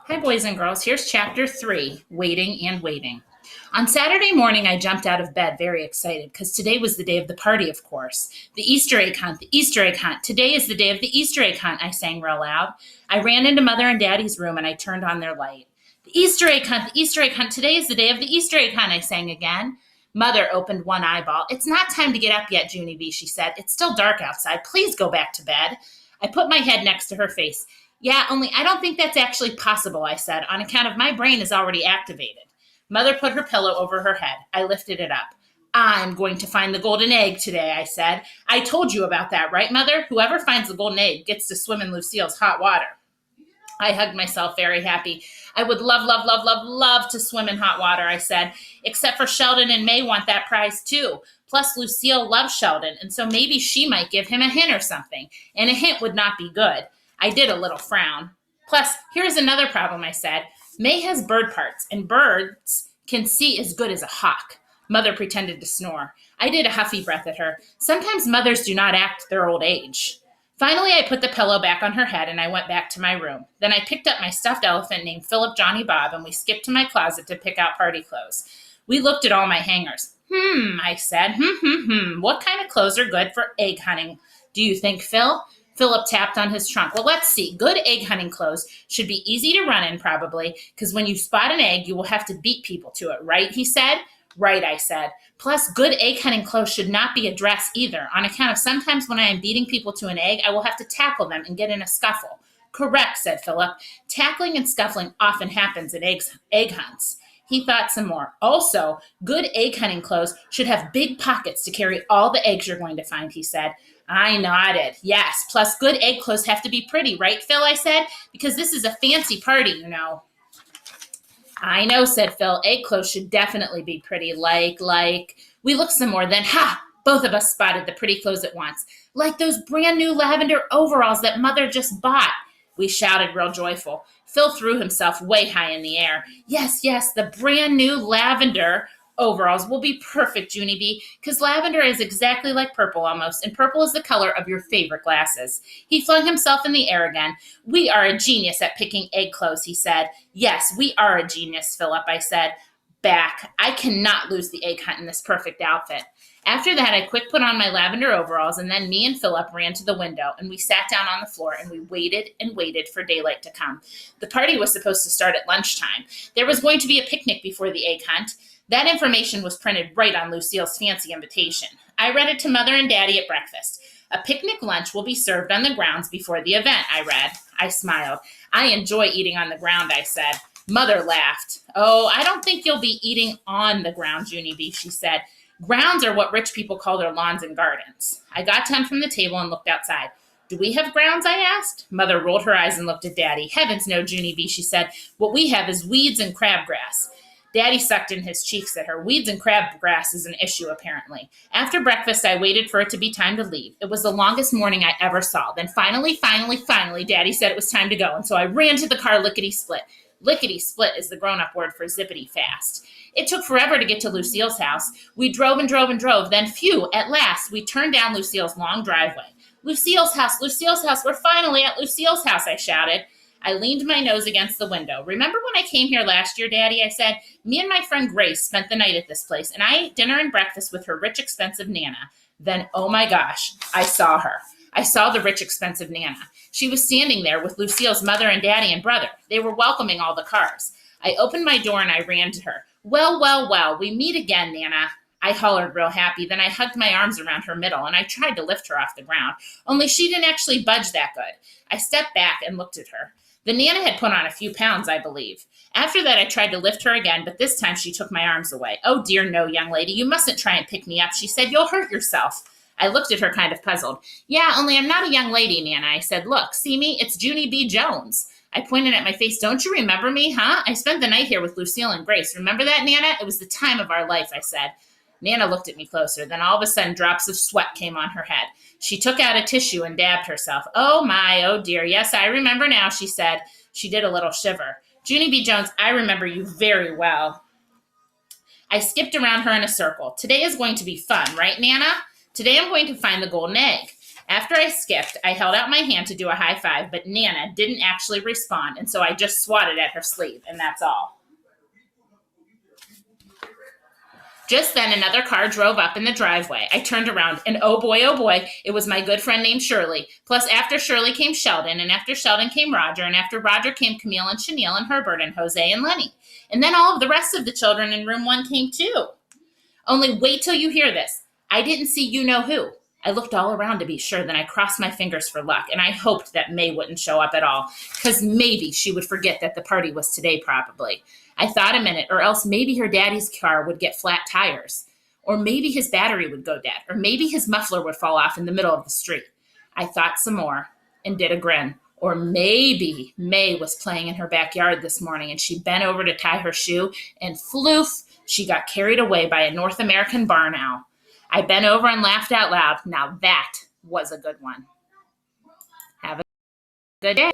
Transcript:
Hi, boys and girls. Here's chapter 3, Waiting and Waiting. On Saturday morning, I jumped out of bed very excited because today was the day of the party, of course. The Easter egg hunt, the Easter egg hunt. Today is the day of the Easter egg hunt, I sang real loud. I ran into Mother and Daddy's room and I turned on their light. The Easter egg hunt, the Easter egg hunt. Today is the day of the Easter egg hunt, I sang again. Mother opened one eyeball. It's not time to get up yet, Junie B, she said. It's still dark outside. Please go back to bed. I put my head next to her face. Yeah, only I don't think that's actually possible, I said, on account of my brain is already activated. Mother put her pillow over her head. I lifted it up. I'm going to find the golden egg today, I said. I told you about that, right, Mother? Whoever finds the golden egg gets to swim in Lucille's hot water. I hugged myself very happy. I would love, love, love, love, love to swim in hot water, I said, except for Sheldon and May want that prize too. Plus, Lucille loves Sheldon, and so maybe she might give him a hint or something, and a hint would not be good. I did a little frown. Plus, here's another problem, I said. May has bird parts, and birds can see as good as a hawk. Mother pretended to snore. I did a huffy breath at her. Sometimes mothers do not act their old age. Finally, I put the pillow back on her head and I went back to my room. Then I picked up my stuffed elephant named Philip Johnny Bob and we skipped to my closet to pick out party clothes. We looked at all my hangers. I said. What kind of clothes are good for egg hunting? Do you think, Phil? Philip tapped on his trunk. Well, let's see. Good egg hunting clothes should be easy to run in, probably, because when you spot an egg, you will have to beat people to it, right? He said. Right, I said. Plus, good egg hunting clothes should not be a dress either, on account of sometimes when I am beating people to an egg, I will have to tackle them and get in a scuffle. Correct, said Philip. Tackling and scuffling often happens in egg hunts. He thought some more. Also, good egg hunting clothes should have big pockets to carry all the eggs you're going to find, he said. I nodded. Yes, plus good egg clothes have to be pretty, right, Phil? I said, because this is a fancy party, you know. I know, said Phil. Egg clothes should definitely be pretty. Like. We looked some more, then, both of us spotted the pretty clothes at once. Like those brand new lavender overalls that Mother just bought. We shouted real joyful. Phil threw himself way high in the air. Yes, the brand new lavender overalls will be perfect, Junie B, because lavender is exactly like purple almost, and purple is the color of your favorite glasses. He flung himself in the air again. We are a genius at picking egg clothes, he said. Yes, we are a genius, Philip, I said. Back. I cannot lose the egg hunt in this perfect outfit. After that, I quick put on my lavender overalls, and then me and Philip ran to the window, and we sat down on the floor, and we waited and waited for daylight to come. The party was supposed to start at lunchtime. There was going to be a picnic before the egg hunt. That information was printed right on Lucille's fancy invitation. I read it to Mother and Daddy at breakfast. A picnic lunch will be served on the grounds before the event, I read. I smiled. I enjoy eating on the ground, I said. Mother laughed. Oh, I don't think you'll be eating on the ground, Junie B, she said. Grounds are what rich people call their lawns and gardens. I got down from the table and looked outside. Do we have grounds? I asked. Mother rolled her eyes and looked at Daddy. Heavens no, Junie B, she said. What we have is weeds and crabgrass. Daddy sucked in his cheeks at her. Weeds and crabgrass is an issue, apparently. After breakfast, I waited for it to be time to leave. It was the longest morning I ever saw. Then finally, Daddy said it was time to go, and so I ran to the car lickety-split. Lickety-split is the grown-up word for zippity-fast. It took forever to get to Lucille's house. We drove and drove and drove. Then, phew, at last, we turned down Lucille's long driveway. Lucille's house, we're finally at Lucille's house, I shouted. I leaned my nose against the window. Remember when I came here last year, Daddy? I said, me and my friend Grace spent the night at this place, and I ate dinner and breakfast with her rich, expensive Nana. Then, oh my gosh, I saw her. I saw the rich, expensive Nana. She was standing there with Lucille's mother and daddy and brother. They were welcoming all the cars. I opened my door and I ran to her. Well, we meet again, Nana. I hollered real happy. Then I hugged my arms around her middle and I tried to lift her off the ground. Only she didn't actually budge that good. I stepped back and looked at her. The Nana had put on a few pounds, I believe. After that, I tried to lift her again, but this time she took my arms away. Oh dear, no, young lady. You mustn't try and pick me up, she said. You'll hurt yourself. I looked at her kind of puzzled. Yeah, only I'm not a young lady, Nana. I said, look, see me? It's Junie B. Jones. I pointed at my face. Don't you remember me, huh? I spent the night here with Lucille and Grace. Remember that, Nana? It was the time of our life, I said. Nana looked at me closer. Then all of a sudden, drops of sweat came on her head. She took out a tissue and dabbed herself. Oh, my, oh, dear. Yes, I remember now, she said. She did a little shiver. Junie B. Jones, I remember you very well. I skipped around her in a circle. Today is going to be fun, right, Nana? Today I'm going to find the golden egg. After I skipped, I held out my hand to do a high five, but Nana didn't actually respond, and so I just swatted at her sleeve, and that's all. Just then, another car drove up in the driveway. I turned around, and oh boy, it was my good friend named Shirley. Plus, after Shirley came Sheldon, and after Sheldon came Roger, and after Roger came Camille and Chenille and Herbert and Jose and Lenny. And then all of the rest of the children in room 1 came too. Only wait till you hear this. I didn't see you-know-who. I looked all around to be sure, then I crossed my fingers for luck, and I hoped that May wouldn't show up at all, because maybe she would forget that the party was today probably. I thought a minute, or else maybe her daddy's car would get flat tires, or maybe his battery would go dead, or maybe his muffler would fall off in the middle of the street. I thought some more and did a grin. Or maybe May was playing in her backyard this morning and she bent over to tie her shoe, and floof, she got carried away by a North American barn owl. I bent over and laughed out loud. Now that was a good one. Have a good day.